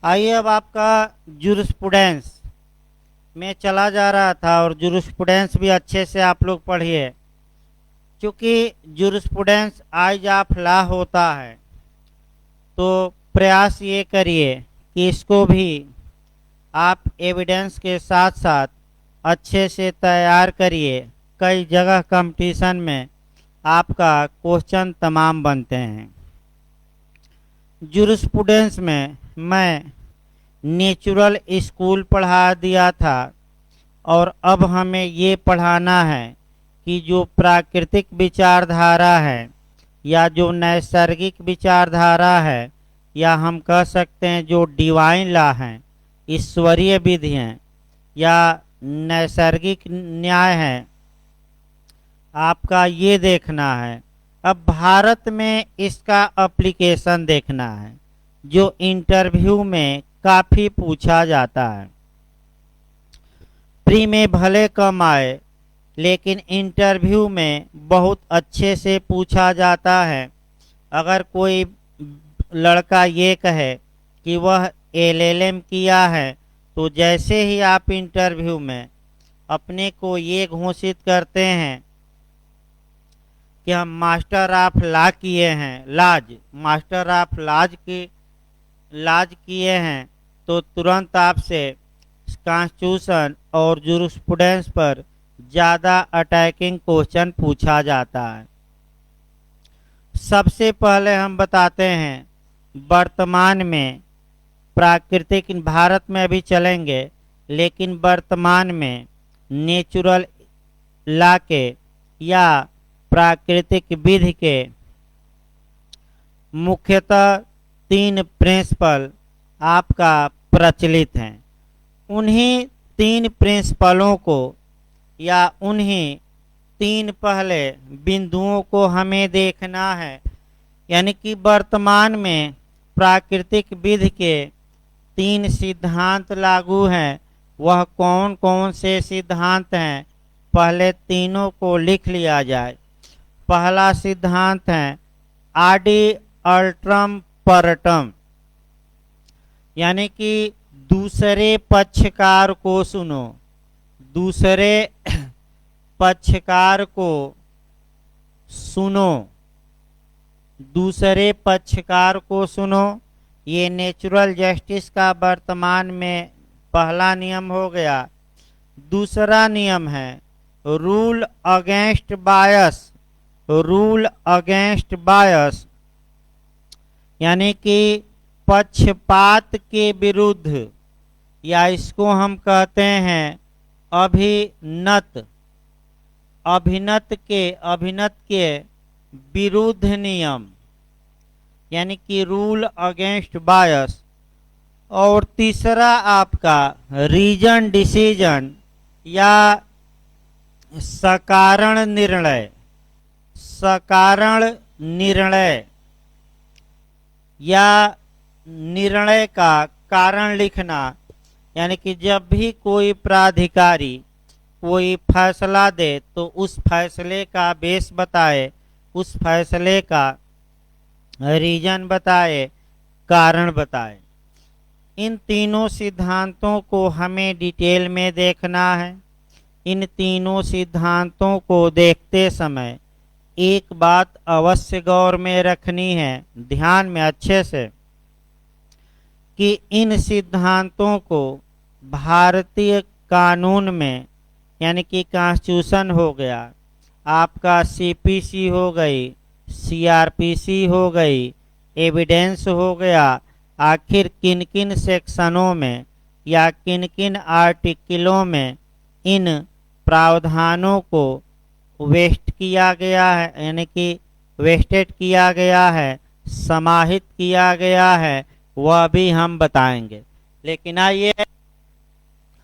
आइए अब आपका जूरिस्प्रूडेंस में चला जा रहा था और जूरिस्प्रूडेंस भी अच्छे से आप लोग पढ़िए, क्योंकि जूरिस्प्रूडेंस आज ऑफ लॉ होता है। तो प्रयास ये करिए कि इसको भी आप एविडेंस के साथ साथ अच्छे से तैयार करिए। कई जगह कंपटीशन में आपका क्वेश्चन तमाम बनते हैं। जूरिस्प्रूडेंस में मैं नेचुरल स्कूल पढ़ा दिया था और अब हमें ये पढ़ाना है कि जो प्राकृतिक विचारधारा है या जो नैसर्गिक विचारधारा है या हम कह सकते हैं जो डिवाइन लॉ हैं, ईश्वरीय विधि हैं या नैसर्गिक न्याय है, आपका ये देखना है। अब भारत में इसका एप्लीकेशन देखना है जो इंटरव्यू में काफ़ी पूछा जाता है। प्री में भले कम आए लेकिन इंटरव्यू में बहुत अच्छे से पूछा जाता है। अगर कोई लड़का ये कहे कि वह एलएलएम किया है तो जैसे ही आप इंटरव्यू में अपने को ये घोषित करते हैं कि हम मास्टर ऑफ लॉ किए हैं, मास्टर ऑफ लॉज किए हैं, तो तुरंत आपसे कॉन्स्टिट्यूशन और जूरिस्प्रूडेंस पर ज़्यादा अटैकिंग क्वेश्चन पूछा जाता है। सबसे पहले हम बताते हैं वर्तमान में प्राकृतिक, भारत में अभी चलेंगे, लेकिन वर्तमान में नेचुरल लॉ के या प्राकृतिक विधि के मुख्यतः 3 प्रिंसिपल आपका प्रचलित हैं। उन्हीं 3 प्रिंसिपलों को या उन्हीं 3 पहले बिंदुओं को हमें देखना है। यानी कि वर्तमान में प्राकृतिक विधि के 3 सिद्धांत लागू हैं। वह कौन कौन से सिद्धांत हैं, पहले तीनों को लिख लिया जाए। पहला सिद्धांत है आडि अल्ट्रम परटम, यानी कि दूसरे पक्षकार को सुनो, दूसरे पक्षकार को सुनो, दूसरे पक्षकार को सुनो। ये नेचुरल जस्टिस का वर्तमान में पहला नियम हो गया। दूसरा नियम है रूल अगेंस्ट बायस, रूल अगेंस्ट बायस, यानी कि पक्षपात के विरुद्ध, या इसको हम कहते हैं अभिनत के विरुद्ध नियम, यानी कि रूल अगेंस्ट बायस। और तीसरा आपका रीजन डिसीजन या सकारण निर्णय, सकारण निर्णय या निर्णय का कारण लिखना, यानी कि जब भी कोई प्राधिकारी कोई फैसला दे तो उस फैसले का बेस बताए, उस फैसले का रीजन बताए, कारण बताए। इन तीनों सिद्धांतों को हमें डिटेल में देखना है। इन तीनों सिद्धांतों को देखते समय एक बात अवश्य गौर में रखनी है, ध्यान में अच्छे से, कि इन सिद्धांतों को भारतीय कानून में, यानी कि कॉन्स्टिट्यूशन हो गया, आपका सीपीसी हो गई, सीआरपीसी हो गई, एविडेंस हो गया, आखिर किन किन सेक्शनों में या किन किन आर्टिकलों में इन प्रावधानों को वेस्ट किया गया है, यानी कि वेस्टेड किया गया है, समाहित किया गया है, वह भी हम बताएंगे। लेकिन आइए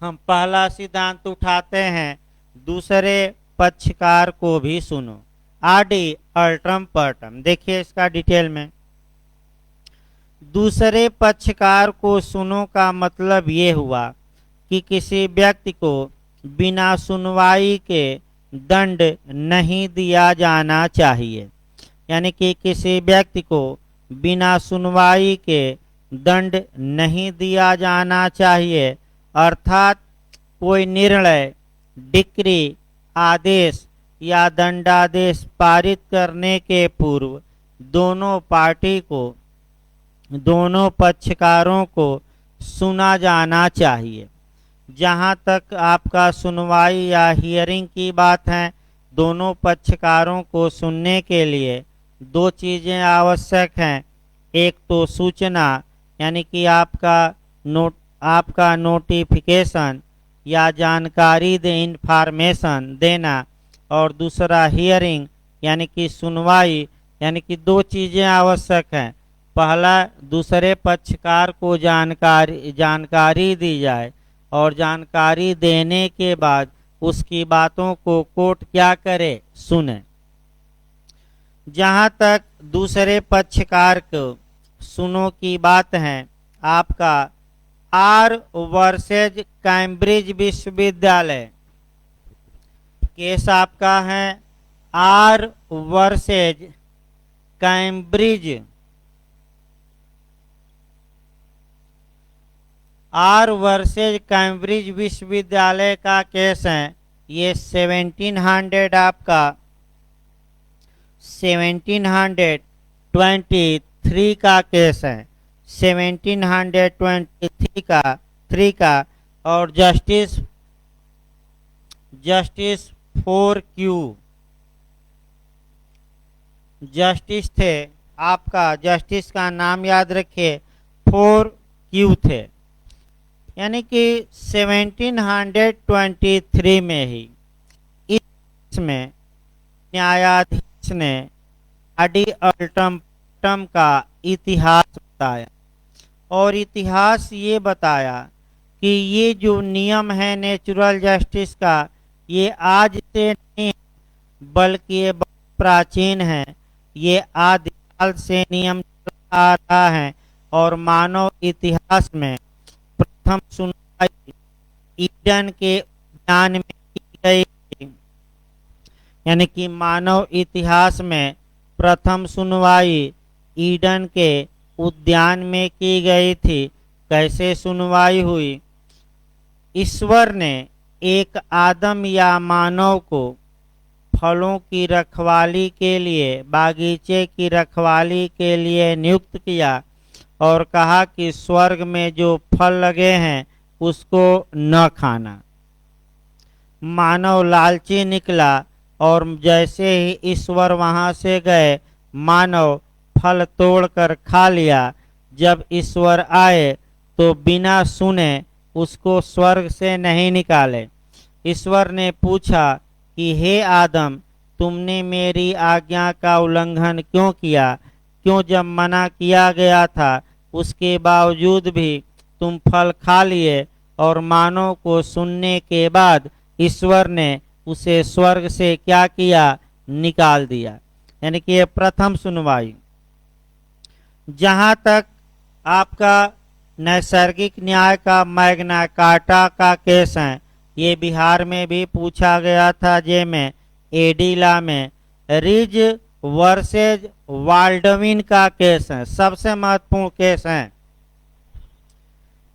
हम पहला सिद्धांत उठाते हैं, दूसरे पक्षकार को भी सुनो, आडि अल्ट्रम पर्टम। देखिए इसका डिटेल में, दूसरे पक्षकार को सुनो का मतलब ये हुआ कि किसी व्यक्ति को बिना सुनवाई के दंड नहीं दिया जाना चाहिए, यानी कि किसी व्यक्ति को बिना सुनवाई के दंड नहीं दिया जाना चाहिए, अर्थात कोई निर्णय, डिक्री, आदेश या दंडादेश पारित करने के पूर्व दोनों पार्टी को, दोनों पक्षकारों को सुना जाना चाहिए। जहाँ तक आपका सुनवाई या हियरिंग की बात है, दोनों पक्षकारों को सुनने के लिए दो चीज़ें आवश्यक हैं। एक तो सूचना, यानी कि आपका नोटिफिकेशन या जानकारी इंफॉर्मेशन देना, और दूसरा हियरिंग यानी कि सुनवाई, यानी कि दो चीज़ें आवश्यक हैं। पहला, दूसरे पक्षकार को जानकारी दी जाए, और जानकारी देने के बाद उसकी बातों को कोर्ट क्या करे, सुने। जहाँ तक दूसरे पक्षकार को सुनो की बात है, आपका आर वर्सेज कैम्ब्रिज विश्वविद्यालय केस आपका है। R versus Cambridge, R versus Cambridge विश्वविद्यालय का केस है। ये 1700 आपका 1723 का केस है, 1723 का और जस्टिस 4Q जस्टिस थे। आपका जस्टिस का नाम याद रखिए, 4Q थे। यानी कि 1723 में ही इसमें न्यायाधीश ने आडी अल्टम का इतिहास बताया, और इतिहास ये बताया कि ये जो नियम है नेचुरल जस्टिस का, ये आज से नहीं बल्कि ये बहुत प्राचीन है। ये आदिकाल से नियम चला आ रहा है, और मानव इतिहास में प्रथम सुनवाई ईडन के उद्यान में की गई थी। यानी कि मानव इतिहास में प्रथम सुनवाई ईडन के उद्यान में की गई थी। कैसे सुनवाई हुई? ईश्वर ने एक आदम या मानव को फलों की रखवाली के लिए, बागीचे की रखवाली के लिए नियुक्त किया, और कहा कि स्वर्ग में जो फल लगे हैं उसको न खाना। मानव लालची निकला, और जैसे ही ईश्वर वहां से गए, मानव फल तोड़कर खा लिया। जब ईश्वर आए तो बिना सुने उसको स्वर्ग से नहीं निकाले। ईश्वर ने पूछा कि हे आदम, तुमने मेरी आज्ञा का उल्लंघन क्यों किया? क्यों जब मना किया गया था उसके बावजूद भी तुम फल खा लिए? और मानव को सुनने के बाद ईश्वर ने उसे स्वर्ग से क्या किया? निकाल दिया। यानी कि ये प्रथम सुनवाई। जहाँ तक आपका नैसर्गिक न्याय का मैग्ना कार्टा का केस है, ये बिहार में भी पूछा गया था। जे में एडिला में रिज वर्सेज वाल्डविन का केस है, सबसे महत्वपूर्ण केस है।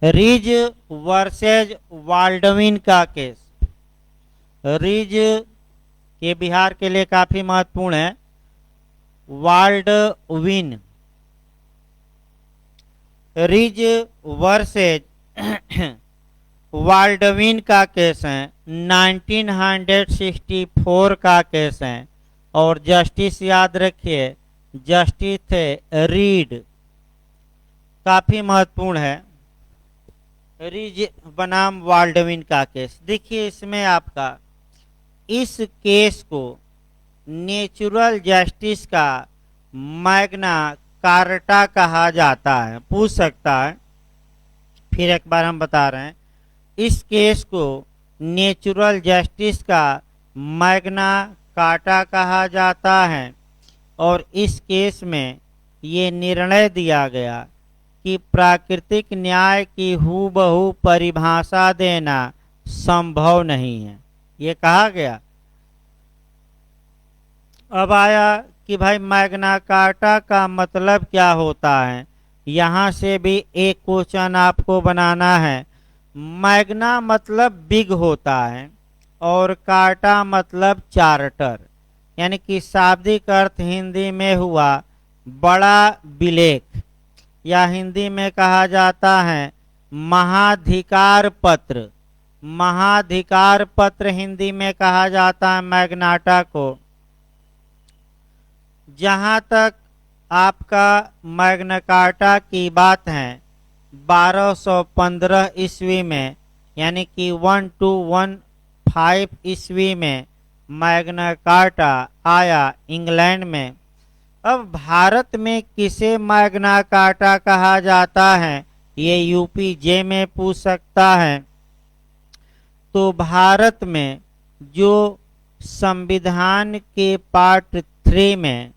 रिज वर्सेज वाल्डविन का केस, रिज के बिहार के लिए काफी महत्वपूर्ण है। वाल्डविन, रिज वर्सेज वाल्डविन का केस है, 1964 का केस है। और जस्टिस याद रखिए, जस्टिस थे रीड, काफी महत्वपूर्ण है। रिज बनाम वाल्डविन का केस। देखिए इसमें आपका इस केस को नेचुरल जस्टिस का मैग्ना कार्टा कहा जाता है। पूछ सकता है, फिर एक बार हम बता रहे हैं, इस केस को नेचुरल जस्टिस का मैग्ना कार्टा कहा जाता है। और इस केस में ये निर्णय दिया गया कि प्राकृतिक न्याय की हूबहू परिभाषा देना संभव नहीं है, ये कहा गया। अब आया कि भाई मैग्ना कार्टा का मतलब क्या होता है? यहाँ से भी एक क्वेश्चन आपको बनाना है। मैग्ना मतलब बिग होता है और कार्टा मतलब चार्टर, यानी कि शाब्दिक अर्थ हिंदी में हुआ बड़ा विलेख, या हिंदी में कहा जाता है महाधिकार पत्र। महाधिकार पत्र हिंदी में कहा जाता है मैग्नाटा को। जहाँ तक आपका मैग्ना कार्टा की बात है, 1215 ईस्वी में, यानी कि 1215 ईस्वी में मैग्ना कार्टा आया इंग्लैंड में। अब भारत में किसे मैग्ना कार्टा कहा जाता है, ये यूपीजे में पूछ सकता है। तो भारत में जो संविधान के पार्ट 3 में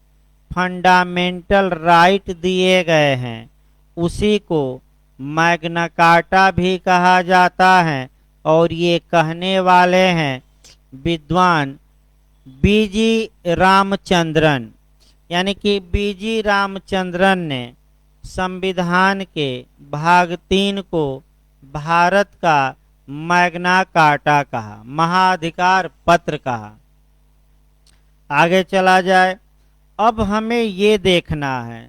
फंडामेंटल राइट दिए गए हैं, उसी को मैग्ना कार्टा भी कहा जाता है। और ये कहने वाले हैं विद्वान बीजी रामचंद्रन, यानी कि बीजी रामचंद्रन ने संविधान के भाग 3 को भारत का मैग्ना कार्टा कहा, महाधिकार पत्र कहा। आगे चला जाए। अब हमें ये देखना है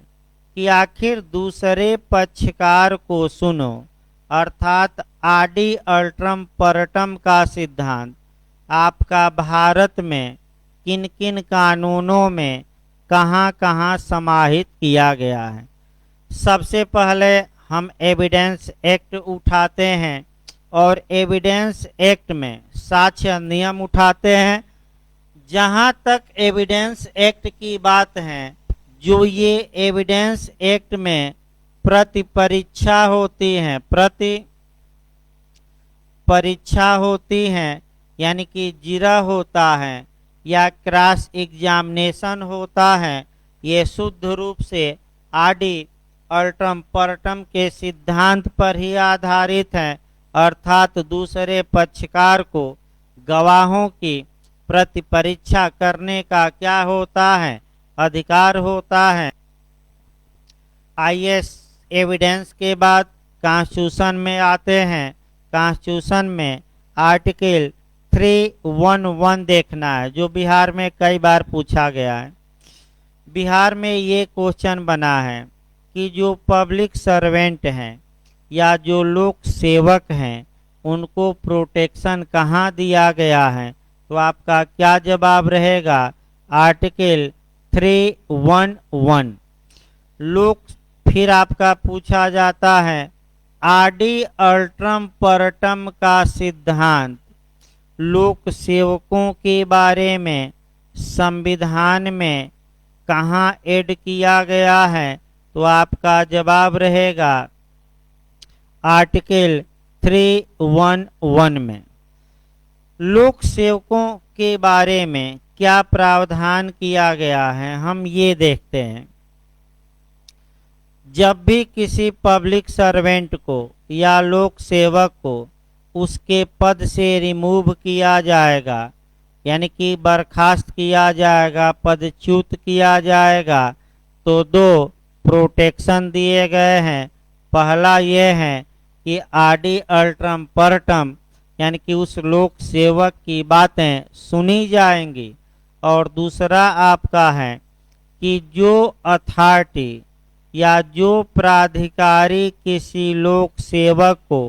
कि आखिर दूसरे पक्षकार को सुनो, अर्थात आडि अल्ट्रम परटम का सिद्धांत आपका भारत में किन किन कानूनों में कहाँ कहाँ समाहित किया गया है। सबसे पहले हम एविडेंस एक्ट उठाते हैं और एविडेंस एक्ट में साक्ष्य नियम उठाते हैं। जहाँ तक एविडेंस एक्ट की बात है, जो ये एविडेंस एक्ट में प्रति परीक्षा होती है, प्रति परीक्षा होती है, यानी कि जिरा होता है या क्रॉस एग्जामिनेशन होता है, ये शुद्ध रूप से आडि अल्ट्रम परटम के सिद्धांत पर ही आधारित है। अर्थात दूसरे पक्षकार को गवाहों की प्रति परीक्षा करने का क्या होता है, अधिकार होता है। आइए एविडेंस के बाद कॉन्स्टिट्यूशन में आते हैं। कॉन्स्टिट्यूशन में आर्टिकल 311 देखना है, जो बिहार में कई बार पूछा गया है। बिहार में ये क्वेश्चन बना है कि जो पब्लिक सर्वेंट हैं या जो लोक सेवक हैं, उनको प्रोटेक्शन कहाँ दिया गया है, तो आपका क्या जवाब रहेगा, आर्टिकल 311। लोक फिर आपका पूछा जाता है आडि अल्ट्रम परटम का सिद्धांत लोक सेवकों के बारे में संविधान में कहाँ ऐड किया गया है, तो आपका जवाब रहेगा आर्टिकल 311 में। लोक सेवकों के बारे में क्या प्रावधान किया गया है, हम ये देखते हैं। जब भी किसी पब्लिक सर्वेंट को या लोक सेवक को उसके पद से रिमूव किया जाएगा, यानी कि बर्खास्त किया जाएगा, पदच्युत किया जाएगा, तो दो प्रोटेक्शन दिए गए हैं। पहला ये है कि आडि अल्ट्रम परटम, यानी कि उस लोक सेवक की बातें सुनी जाएंगी। और दूसरा आपका है कि जो अथॉरिटी या जो प्राधिकारी किसी लोक सेवक को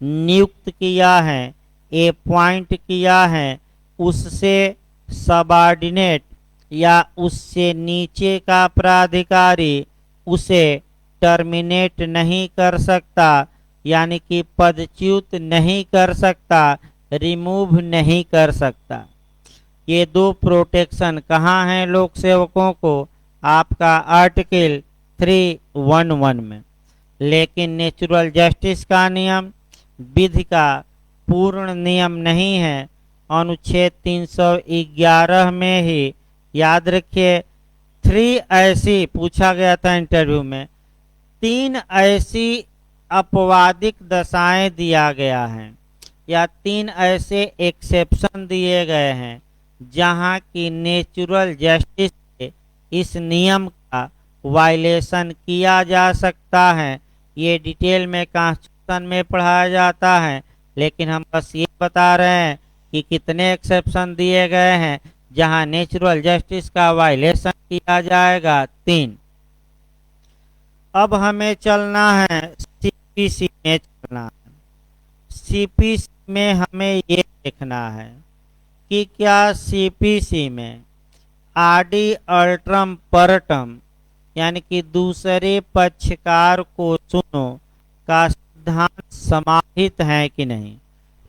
नियुक्त किया है, अपॉइंट किया है, उससे सबऑर्डिनेट या उससे नीचे का प्राधिकारी उसे टर्मिनेट नहीं कर सकता, यानी कि पदच्युत नहीं कर सकता, रिमूव नहीं कर सकता। ये दो प्रोटेक्शन कहाँ हैं लोक सेवकों को, आपका आर्टिकल 311 में। लेकिन नेचुरल जस्टिस का नियम विधि का पूर्ण नियम नहीं है। अनुच्छेद 311 में ही, याद रखिए, 3 ऐसी पूछा गया था इंटरव्यू में, 3 ऐसी अपवादिक दशाएं दिया गया है या 3 ऐसे एक्सेप्शन दिए गए हैं जहां की नेचुरल जस्टिस से इस नियम का वायलेशन किया जा सकता है। ये डिटेल में कॉन्स्टिट्यूशन में पढ़ाया जाता है, लेकिन हम बस ये बता रहे हैं कि कितने एक्सेप्शन दिए गए हैं जहां नेचुरल जस्टिस का वायलेशन किया जाएगा, 3। अब हमें चलना है सीपीसी में चलना है। सीपीसी में हमें ये देखना है कि क्या सीपीसी में आडि अल्ट्रम परटम यानी कि दूसरे पक्षकार को सुनो का सिद्धांत समाहित है कि नहीं।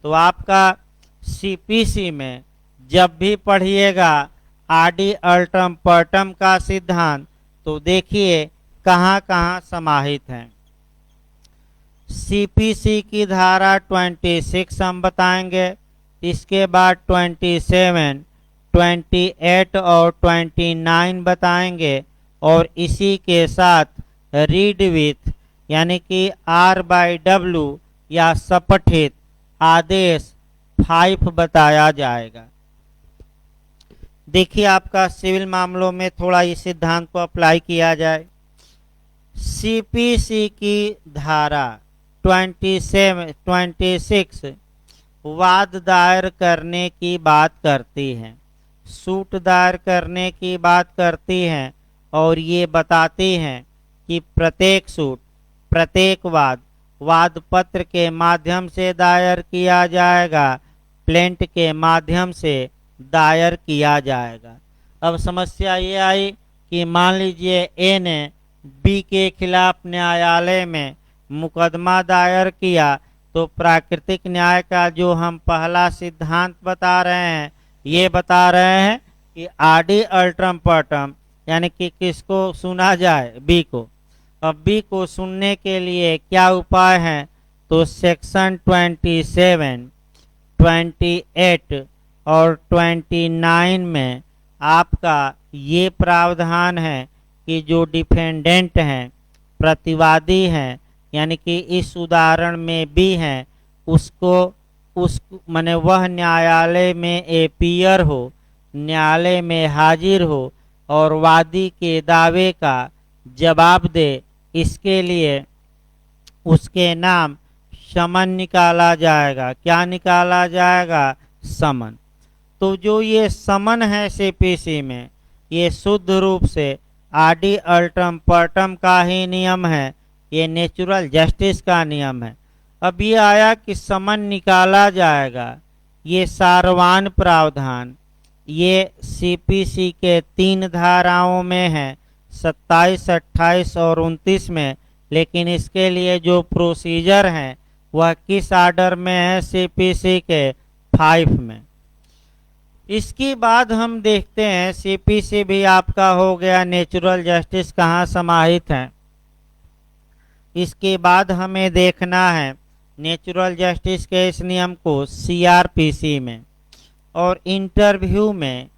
तो आपका सीपीसी में जब भी पढ़िएगा आडि अल्ट्रम परटम का सिद्धांत, तो देखिए कहाँ कहाँ समाहित है। सीपीसी की धारा 26 हम बताएंगे, इसके बाद 27, 28 और 29 बताएंगे, और इसी के साथ रीड विथ यानी कि R/W या सपठित आदेश 5 बताया जाएगा। देखिए आपका सिविल मामलों में थोड़ा इस सिद्धांत को अप्लाई किया जाए। सीपीसी की धारा 26 वाद दायर करने की बात करती है, सूट दायर करने की बात करती है, और ये बताती हैं कि प्रत्येक सूट, प्रत्येक वाद पत्र के माध्यम से दायर किया जाएगा, प्लेंट के माध्यम से दायर किया जाएगा। अब समस्या ये आई कि मान लीजिए ए ने बी के खिलाफ न्यायालय में मुकदमा दायर किया, तो प्राकृतिक न्याय का जो हम पहला सिद्धांत बता रहे हैं, ये बता रहे हैं कि आडि अल्ट्रम परटम यानी कि किसको सुना जाए, बी को। अब बी को सुनने के लिए क्या उपाय है, तो सेक्शन 27, 28 और 29 में आपका ये प्रावधान है कि जो डिफेंडेंट हैं, प्रतिवादी हैं, यानी कि इस उदाहरण में बी हैं, उसको माने वह न्यायालय में अपीयर हो, न्यायालय में हाजिर हो और वादी के दावे का जवाब दे। इसके लिए उसके नाम समन निकाला जाएगा। क्या निकाला जाएगा? समन। तो जो ये समन है सीपीसी में, ये शुद्ध रूप से आडि अल्ट्रम परटम का ही नियम है, ये नेचुरल जस्टिस का नियम है। अब ये आया कि समन निकाला जाएगा, ये सारवान प्रावधान ये सीपीसी के 3 धाराओं में है, 27, 28 और 29 में, लेकिन इसके लिए जो प्रोसीजर है वह किस आर्डर में है? सीपीसी के 5 में। इसके बाद हम देखते हैं सीपीसी भी आपका हो गया, नेचुरल जस्टिस कहाँ समाहित है। इसके बाद हमें देखना है नेचुरल जस्टिस के इस नियम को सीआरपीसी में, और इंटरव्यू में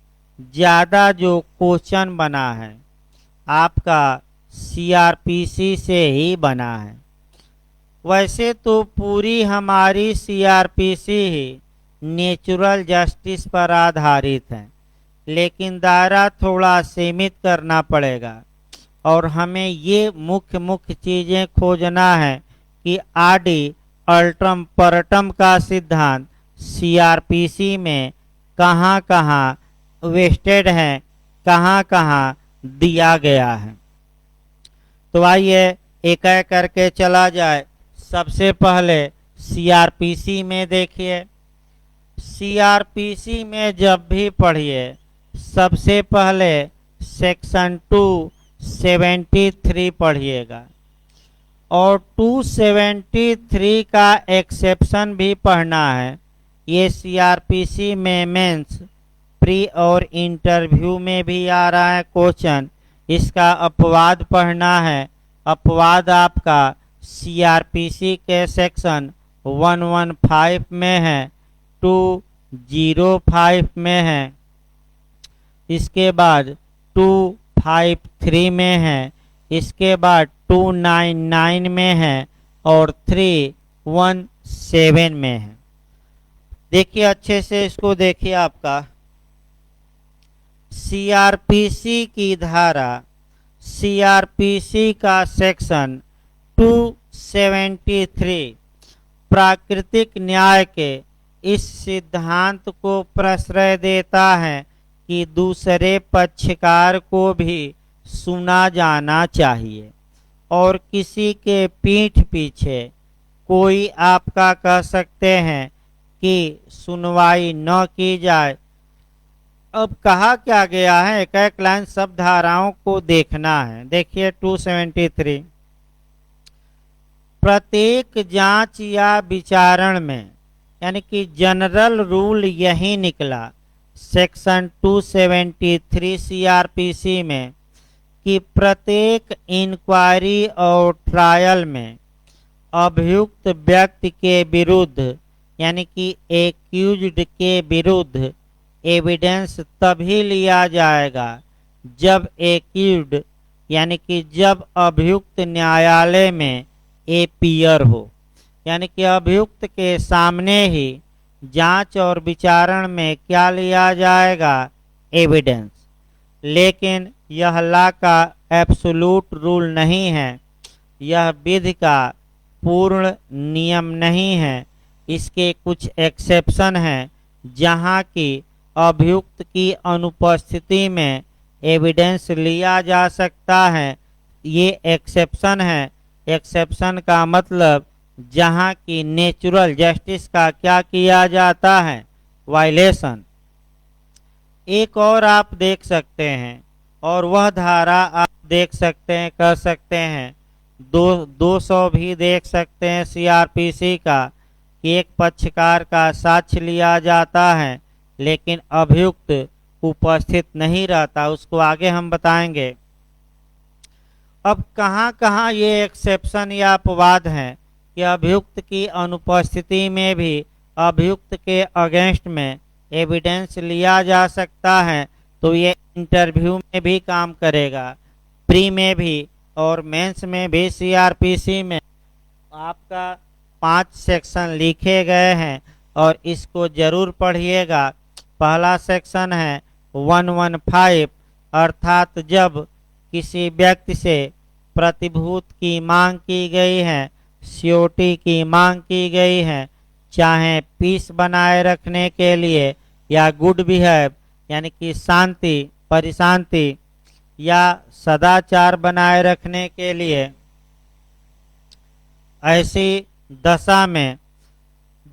ज़्यादा जो क्वेश्चन बना है आपका सीआरपीसी से ही बना है। वैसे तो पूरी हमारी सीआरपीसी ही नेचुरल जस्टिस पर आधारित है, लेकिन दायरा थोड़ा सीमित करना पड़ेगा, और हमें ये मुख्य चीज़ें खोजना है कि आडि अल्ट्रम परटम का सिद्धांत सीआरपीसी में कहाँ कहाँ वेस्टेड है, कहाँ कहाँ दिया गया है। तो आइए एक एक करके चला जाए। सबसे पहले सीआरपीसी में देखिए, सीआरपीसी में जब भी पढ़िए सबसे पहले सेक्शन 273 पढ़िएगा, और 273 का एक्सेप्शन भी पढ़ना है। ये सीआरपीसी में मेंस, प्री और इंटरव्यू में भी आ रहा है क्वेश्चन। इसका अपवाद पढ़ना है। अपवाद आपका सीआरपीसी के सेक्शन 115 में है, 205 में है, इसके बाद 253 में है, इसके बाद 299 में है, और 317 में है। देखिए अच्छे से इसको देखिए। आपका सीआरपीसी की धारा सीआरपीसी का सेक्शन 273 प्राकृतिक न्याय के इस सिद्धांत को प्रश्रय देता है कि दूसरे पक्षकार को भी सुना जाना चाहिए और किसी के पीठ पीछे कोई आपका कह सकते हैं कि सुनवाई न की जाए। अब कहा क्या गया है, एक एक लाइन सब धाराओं को देखना है। देखिए 273, प्रत्येक जांच या विचारण में, यानी कि जनरल रूल यही निकला सेक्शन 273 सीआरपीसी में कि प्रत्येक इंक्वायरी और ट्रायल में अभियुक्त व्यक्ति के विरुद्ध, यानी कि एक्यूज्ड के विरुद्ध एविडेंस तभी लिया जाएगा जब एक्यूज्ड, यानी कि जब अभियुक्त न्यायालय में एपियर हो, यानी कि अभियुक्त के सामने ही जांच और विचारण में क्या लिया जाएगा, एविडेंस। लेकिन यह लॉ का एब्सोल्यूट रूल नहीं है, यह विधि का पूर्ण नियम नहीं है। इसके कुछ एक्सेप्शन हैं जहां की अभियुक्त की अनुपस्थिति में एविडेंस लिया जा सकता है। ये एक्सेप्शन है। एक्सेप्शन का मतलब जहां की नेचुरल जस्टिस का क्या किया जाता है, वायलेशन। एक और आप देख सकते हैं, और वह धारा आप देख सकते हैं, कर सकते हैं 200 भी देख सकते हैं सीआरपीसी का, कि एक पक्षकार का साक्ष्य लिया जाता है लेकिन अभियुक्त उपस्थित नहीं रहता। उसको आगे हम बताएंगे। अब कहाँ कहाँ ये एक्सेप्शन या अपवाद हैं कि अभियुक्त की अनुपस्थिति में भी अभियुक्त के अगेंस्ट में एविडेंस लिया जा सकता है। तो ये इंटरव्यू में भी काम करेगा, प्री में भी और मेंस में भी। सीआरपीसी में आपका 5 सेक्शन लिखे गए हैं और इसको जरूर पढ़िएगा। पहला सेक्शन है 115, अर्थात जब किसी व्यक्ति से प्रतिभूत की मांग की गई है, सियोटी की मांग की गई है, चाहे पीस बनाए रखने के लिए या गुड बिहेव, यानी कि शांति परिशांति या सदाचार बनाए रखने के लिए, ऐसी दशा में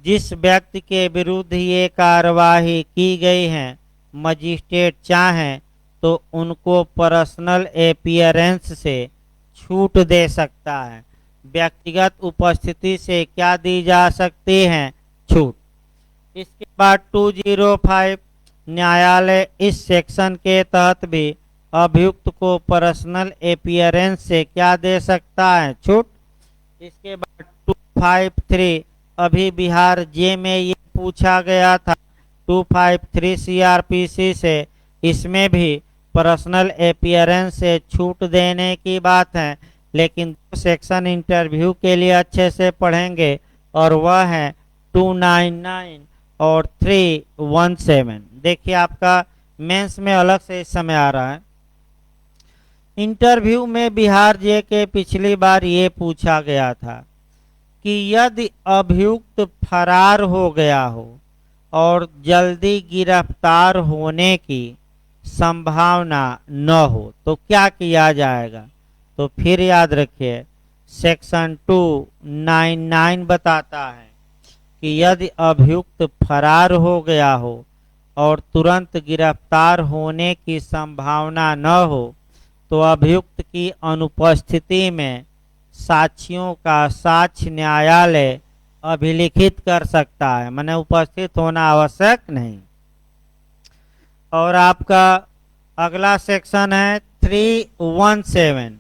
जिस व्यक्ति के विरुद्ध ये कार्यवाही की गई है मजिस्ट्रेट चाहे तो उनको पर्सनल अपीयरेंस से छूट दे सकता है। व्यक्तिगत उपस्थिति से क्या दी जा सकती है, छूट। इसके बाद 205, न्यायालय इस सेक्शन के तहत भी अभियुक्त को पर्सनल अपीयरेंस से क्या दे सकता है, छूट। इसके बाद 253, अभी बिहार जे में ये पूछा गया था 253 सीआरपीसी से, इसमें भी पर्सनल अपीयरेंस से छूट देने की बात है। लेकिन सेक्शन इंटरव्यू के लिए अच्छे से पढ़ेंगे और वह है 299 और 317। देखिए आपका मेंस में अलग से इस समय आ रहा है। इंटरव्यू में बिहार जे के पिछली बार ये पूछा गया था कि यदि अभियुक्त फरार हो गया हो और जल्दी गिरफ्तार होने की संभावना न हो तो क्या किया जाएगा। तो फिर याद रखिए सेक्शन 299 बताता है कि यदि अभियुक्त फरार हो गया हो और तुरंत गिरफ्तार होने की संभावना न हो तो अभियुक्त की अनुपस्थिति में साक्षियों का साक्ष्य न्यायालय अभिलिखित कर सकता है, माने उपस्थित होना आवश्यक नहीं। और आपका अगला सेक्शन है 317,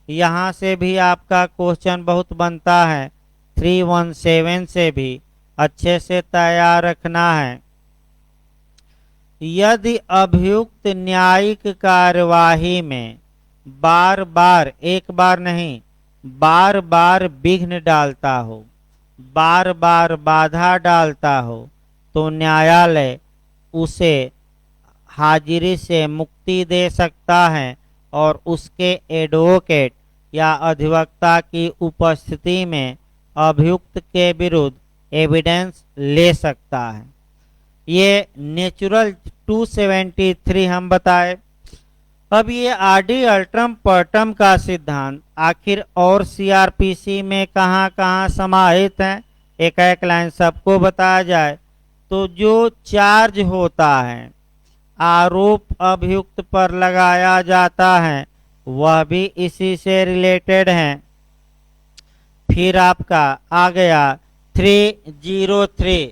यहाँ से भी आपका क्वेश्चन बहुत बनता है। 317 से भी अच्छे से तैयार रखना है। यदि अभियुक्त न्यायिक कार्यवाही में बार बार, एक बार नहीं, बार बार विघ्न डालता हो, बार बार बाधा डालता हो तो न्यायालय उसे हाजिरी से मुक्ति दे सकता है और उसके एडवोकेट या अधिवक्ता की उपस्थिति में अभियुक्त के विरुद्ध एविडेंस ले सकता है। ये नेचुरल 273 हम बताए। अब ये आरडी अल्ट्रम पर्टम का सिद्धांत आखिर और सीआरपीसी में कहाँ कहाँ समाहित है, एक एक लाइन सबको बताया जाए तो जो चार्ज होता है, आरोप अभियुक्त पर लगाया जाता है, वह भी इसी से रिलेटेड है। फिर आपका आ गया 303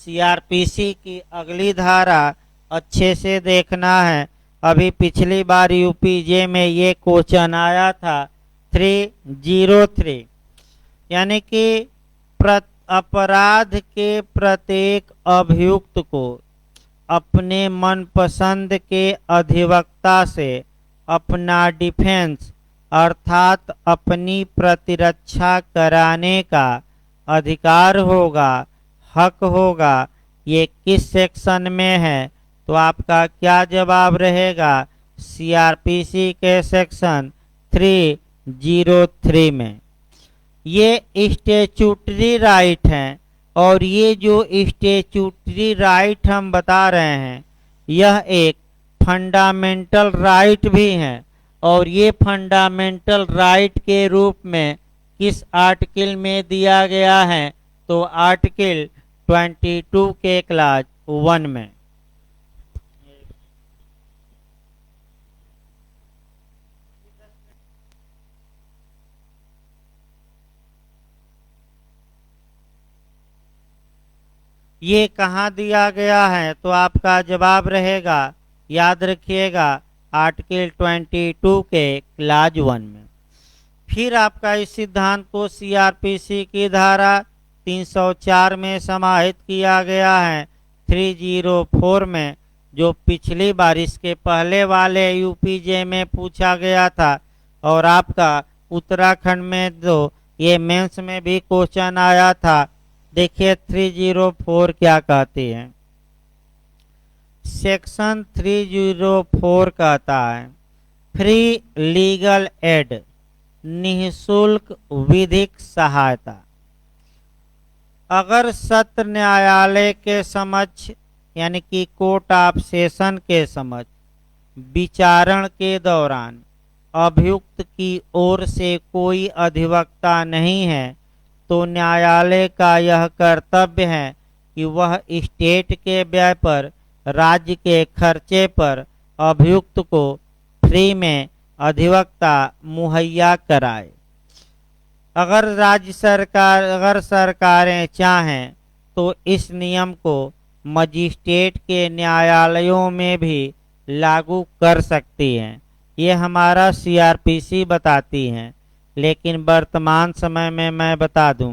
सीआरपीसी की अगली धारा अच्छे से देखना है। अभी पिछली बार यूपीजे में ये क्वेश्चन आया था 303, यानी कि अपराध के प्रत्येक अभियुक्त को अपने मनपसंद के अधिवक्ता से अपना डिफेंस अर्थात अपनी प्रतिरक्षा कराने का अधिकार होगा, हक होगा। ये किस सेक्शन में है? तो आपका क्या जवाब रहेगा? सीआरपीसी के सेक्शन 303 में। ये स्टैट्यूटरी राइट हैं और ये जो स्टैट्यूटरी राइट हम बता रहे हैं यह एक फंडामेंटल राइट भी है। और ये फंडामेंटल राइट के रूप में किस आर्टिकल में दिया गया है? तो आर्टिकल 22 के क्लास 1 में। ये कहाँ दिया गया है? तो आपका जवाब रहेगा, याद रखिएगा, आर्टिकल 22 के क्लाज 1 में। फिर आपका इस सिद्धांत को सीआरपीसी की धारा 304 में समाहित किया गया है 304 में, जो पिछली बार इसके पहले वाले यूपीजे में पूछा गया था और आपका उत्तराखंड में तो ये मेंस में भी क्वेश्चन आया था। देखिए 304 क्या कहती है। सेक्शन 304 कहता है फ्री लीगल एड, निःशुल्क विधिक सहायता। अगर सत्र न्यायालय के समक्ष यानी कि कोर्ट ऑफ सेशन के समक्ष विचारण के दौरान अभियुक्त की ओर से कोई अधिवक्ता नहीं है तो न्यायालय का यह कर्तव्य है कि वह स्टेट के व्यय पर राज्य के खर्चे पर अभियुक्त को फ्री में अधिवक्ता मुहैया कराए। अगर सरकारें चाहें तो इस नियम को मजिस्ट्रेट के न्यायालयों में भी लागू कर सकती हैं। ये हमारा सीआरपीसी बताती हैं, लेकिन वर्तमान समय में मैं बता दूं,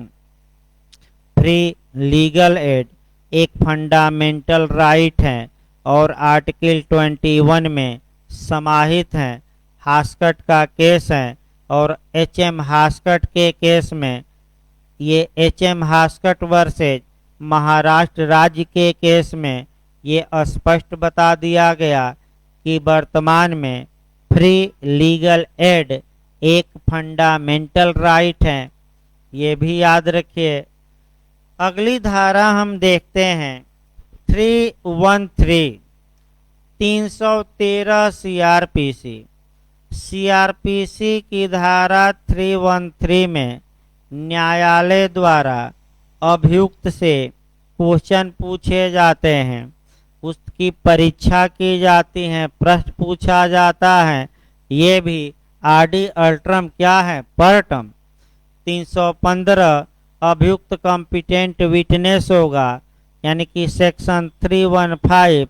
फ्री लीगल एड एक फंडामेंटल राइट है और आर्टिकल 21 में समाहित है। हास्कट का केस है और एचएम हास्कट के केस में ये एचएम हास्कट वर्सेज महाराष्ट्र राज्य के केस में ये स्पष्ट बता दिया गया कि वर्तमान में फ्री लीगल एड एक फंडामेंटल राइट है। ये भी याद रखिए। अगली धारा हम देखते हैं 313 313 सीआरपीसी की धारा 313 में न्यायालय द्वारा अभियुक्त से क्वेश्चन पूछे जाते हैं, उसकी परीक्षा की जाती है, प्रश्न पूछा जाता है। ये भी आरडी अल्ट्रम क्या है? पर्टम। 315 अभियुक्त कॉम्पिटेंट विटनेस होगा, यानी कि सेक्शन 315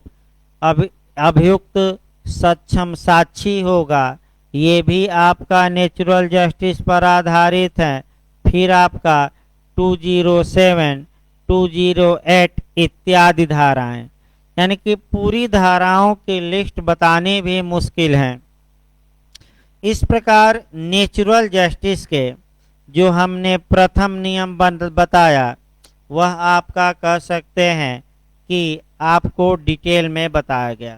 अभियुक्त सक्षम साक्षी होगा। ये भी आपका नेचुरल जस्टिस पर आधारित है। फिर आपका 207 208 इत्यादि धाराएं, यानी कि पूरी धाराओं की लिस्ट बतानी भी मुश्किल है। इस प्रकार नेचुरल जस्टिस के जो हमने प्रथम नियम बताया वह आपका कह सकते हैं कि आपको डिटेल में बताया गया।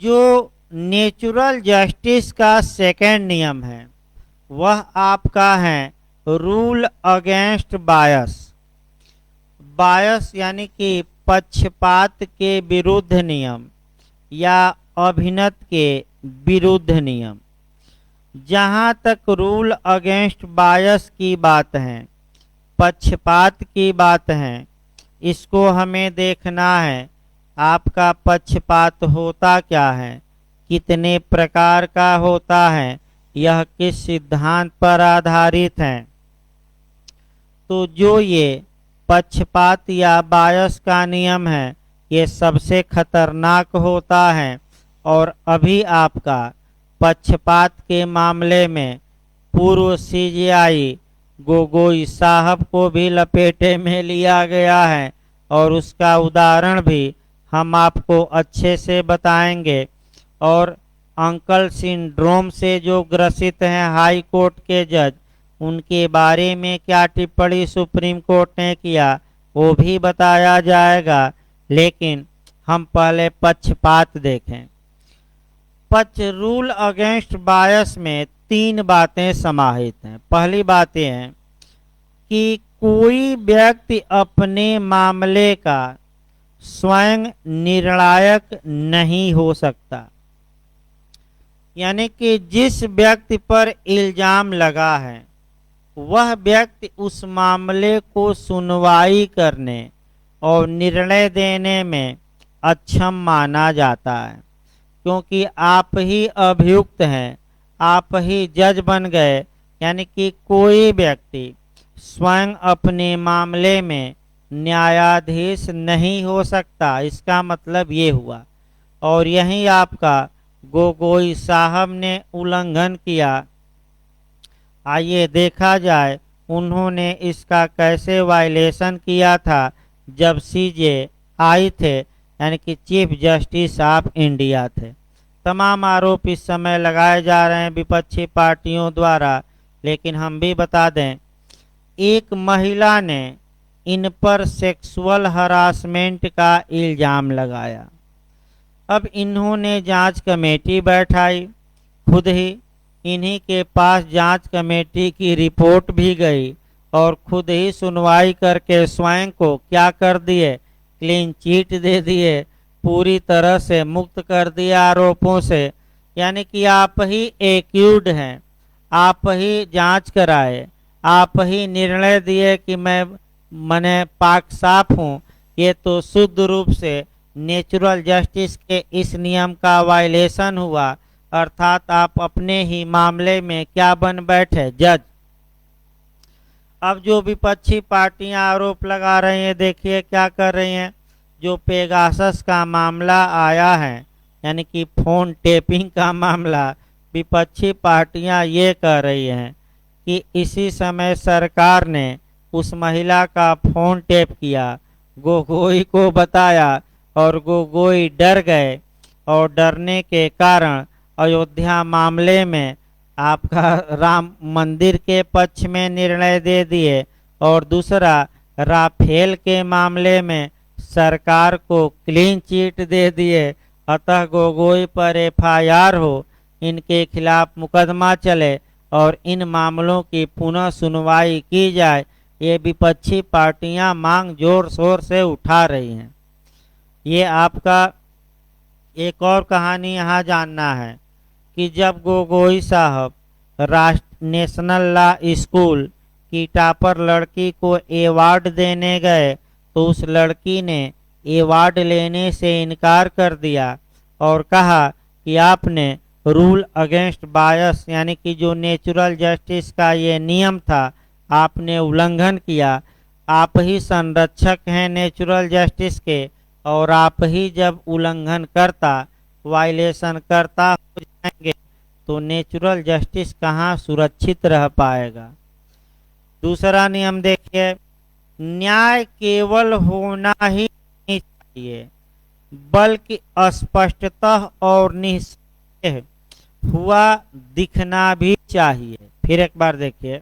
जो नेचुरल जस्टिस का सेकेंड नियम है वह आपका है रूल अगेंस्ट बायस। बायस यानी कि पक्षपात के विरुद्ध नियम या अभिनत के विरुद्ध नियम। जहाँ तक रूल अगेंस्ट बायस की बात है, पक्षपात की बात है, इसको हमें देखना है आपका पक्षपात होता क्या है, कितने प्रकार का होता है, यह किस सिद्धांत पर आधारित है। तो जो ये पक्षपात या बायस का नियम है ये सबसे खतरनाक होता है और अभी आपका पक्षपात के मामले में पूर्व सीजेआई गोगोई साहब को भी लपेटे में लिया गया है और उसका उदाहरण भी हम आपको अच्छे से बताएंगे। और अंकल सिंड्रोम से जो ग्रसित हैं हाई कोर्ट के जज, उनके बारे में क्या टिप्पणी सुप्रीम कोर्ट ने किया वो भी बताया जाएगा। लेकिन हम पहले पक्षपात देखें। पक्ष रूल अगेंस्ट बायस में तीन बातें समाहित हैं। पहली बात यह है कि कोई व्यक्ति अपने मामले का स्वयं निर्णायक नहीं हो सकता, यानी कि जिस व्यक्ति पर इल्जाम लगा है वह व्यक्ति उस मामले को सुनवाई करने और निर्णय देने में अक्षम माना जाता है, क्योंकि आप ही अभियुक्त हैं, आप ही जज बन गए। यानी कि कोई व्यक्ति स्वयं अपने मामले में न्यायाधीश नहीं हो सकता, इसका मतलब ये हुआ। और यही आपका गोगोई साहब ने उल्लंघन किया। आइए देखा जाए उन्होंने इसका कैसे वायलेशन किया था जब सीजे आई थे, यानी कि चीफ जस्टिस ऑफ इंडिया थे। तमाम आरोप इस समय लगाए जा रहे हैं विपक्षी पार्टियों द्वारा, लेकिन हम भी बता दें एक महिला ने इन पर सेक्सुअल हरासमेंट का इल्जाम लगाया। अब इन्होंने जांच कमेटी बैठाई, खुद ही इन्हीं के पास जांच कमेटी की रिपोर्ट भी गई और खुद ही सुनवाई करके स्वयं को क्या कर दिए, क्लीन चिट दे दिए, पूरी तरह से मुक्त कर दिया आरोपों से। यानी कि आप ही एक्यूड हैं, आप ही जांच कराए, आप ही निर्णय दिए कि मैं पाक साफ हूँ। ये तो शुद्ध रूप से नेचुरल जस्टिस के इस नियम का वायलेशन हुआ, अर्थात आप अपने ही मामले में क्या बन बैठे, जज। अब जो विपक्षी पार्टियां आरोप लगा रही हैं, देखिए क्या कर रही हैं। जो पेगासस का मामला आया है, यानी कि फोन टेपिंग का मामला, विपक्षी पार्टियां ये कह रही हैं कि इसी समय सरकार ने उस महिला का फोन टेप किया, गोगोई को बताया और गोगोई डर गए और डरने के कारण अयोध्या मामले में आपका राम मंदिर के पक्ष में निर्णय दे दिए और दूसरा राफेल के मामले में सरकार को क्लीन चिट दे दिए। अतः गोगोई पर एफआईआर हो, इनके खिलाफ मुकदमा चले और इन मामलों की पुनः सुनवाई की जाए। ये विपक्षी पार्टियां मांग जोर शोर से उठा रही हैं। ये आपका एक और कहानी यहाँ जानना है कि जब गोगोई साहब नेशनल लॉ स्कूल की टॉपर लड़की को अवार्ड देने गए तो उस लड़की ने अवार्ड लेने से इनकार कर दिया और कहा कि आपने रूल अगेंस्ट बायस, यानी कि जो नेचुरल जस्टिस का ये नियम था, आपने उल्लंघन किया। आप ही संरक्षक हैं नेचुरल जस्टिस के और आप ही जब उल्लंघन करता, वायलेशन करता हो जाएंगे तो नेचुरल जस्टिस कहाँ सुरक्षित रह पाएगा। दूसरा नियम देखिए, न्याय केवल होना ही नहीं चाहिए बल्कि स्पष्टतः और निश्चय हुआ दिखना भी चाहिए। फिर एक बार देखिए,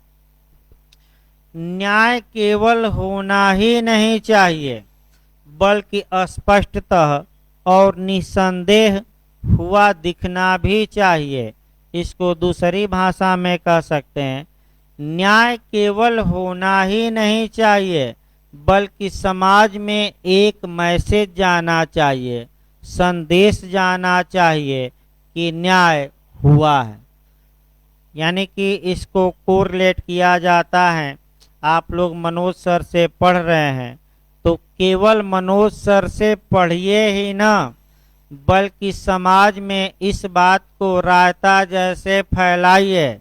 न्याय केवल होना ही नहीं चाहिए बल्कि स्पष्टतः और निसंदेह हुआ दिखना भी चाहिए। इसको दूसरी भाषा में कह सकते हैं, न्याय केवल होना ही नहीं चाहिए बल्कि समाज में एक मैसेज जाना चाहिए, संदेश जाना चाहिए कि न्याय हुआ है। यानी कि इसको कोरिलेट किया जाता है। आप लोग मनोज सर से पढ़ रहे हैं तो केवल मनोज सर से पढ़िए ही ना, बल्कि समाज में इस बात को रायता जैसे फैलाइए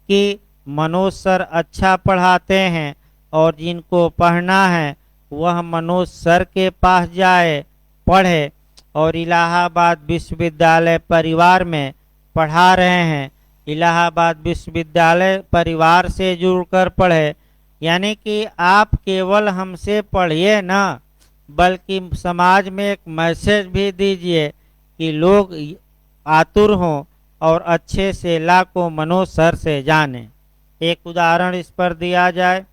कि मनोज सर अच्छा पढ़ाते हैं और जिनको पढ़ना है वह मनोज सर के पास जाए, पढ़े और इलाहाबाद विश्वविद्यालय परिवार में पढ़ा रहे हैं, इलाहाबाद विश्वविद्यालय परिवार से जुड़कर पढ़े। यानी कि आप केवल हमसे पढ़िए ना, बल्कि समाज में एक मैसेज भी दीजिए कि लोग आतुर हों और अच्छे से ला को मनोज सर से जाने। एक उदाहरण इस पर दिया जाए,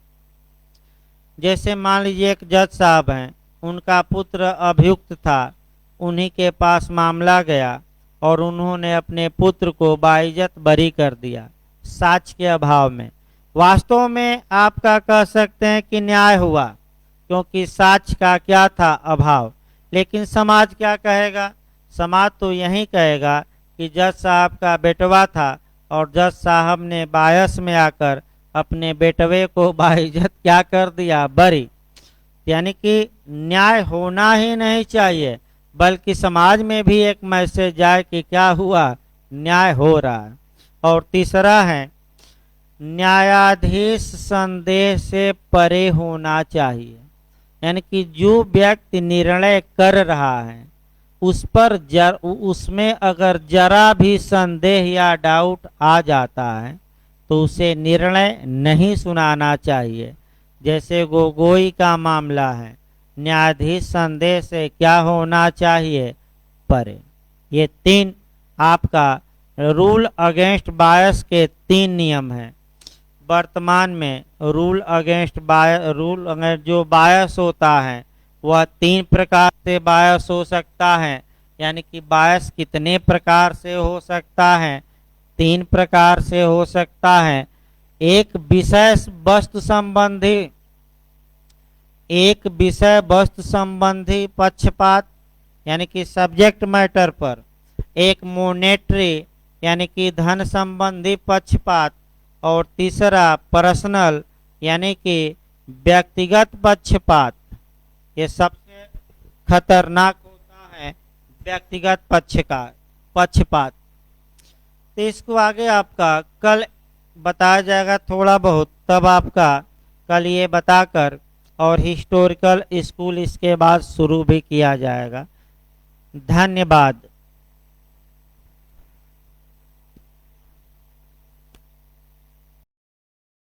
जैसे मान लीजिए एक जज साहब हैं, उनका पुत्र अभियुक्त था, उन्हीं के पास मामला गया और उन्होंने अपने पुत्र को बाइज्जत बरी कर दिया साक्ष्य के अभाव में। वास्तव में आपका कह सकते हैं कि न्याय हुआ, क्योंकि साक्ष्य का क्या था, अभाव। लेकिन समाज क्या कहेगा? समाज तो यही कहेगा कि जज साहब का बेटवा था और जज साहब ने बायस में आकर अपने बेटवे को बाइज्जत क्या कर दिया, बरी। यानी कि न्याय होना ही नहीं चाहिए बल्कि समाज में भी एक मैसेज जाए कि क्या हुआ, न्याय हो रहा है। और तीसरा है, न्यायाधीश संदेह से परे होना चाहिए। यानी कि जो व्यक्ति निर्णय कर रहा है उस पर उसमें अगर जरा भी संदेह या डाउट आ जाता है तो उसे निर्णय नहीं सुनाना चाहिए। जैसे गोगोई का मामला है, न्यायाधीश संदेह से क्या होना चाहिए, परे। ये 3 आपका रूल अगेंस्ट बायस के 3 नियम हैं। वर्तमान में रूल अगेंस्ट जो बायस होता है वह 3 प्रकार से बायस हो सकता है। यानी कि बायस कितने प्रकार से हो सकता है? 3 प्रकार से हो सकता है। एक विषय वस्तु संबंधी पक्षपात यानी कि सब्जेक्ट मैटर पर, एक मॉनेटरी यानी कि धन संबंधी पक्षपात, और तीसरा पर्सनल यानी कि व्यक्तिगत पक्षपात। ये सबसे खतरनाक होता है व्यक्तिगत पक्षपात। तो इसको आगे आपका कल बताया जाएगा थोड़ा बहुत, तब आपका कल ये बताकर और हिस्टोरिकल स्कूल इसके बाद शुरू भी किया जाएगा। धन्यवाद।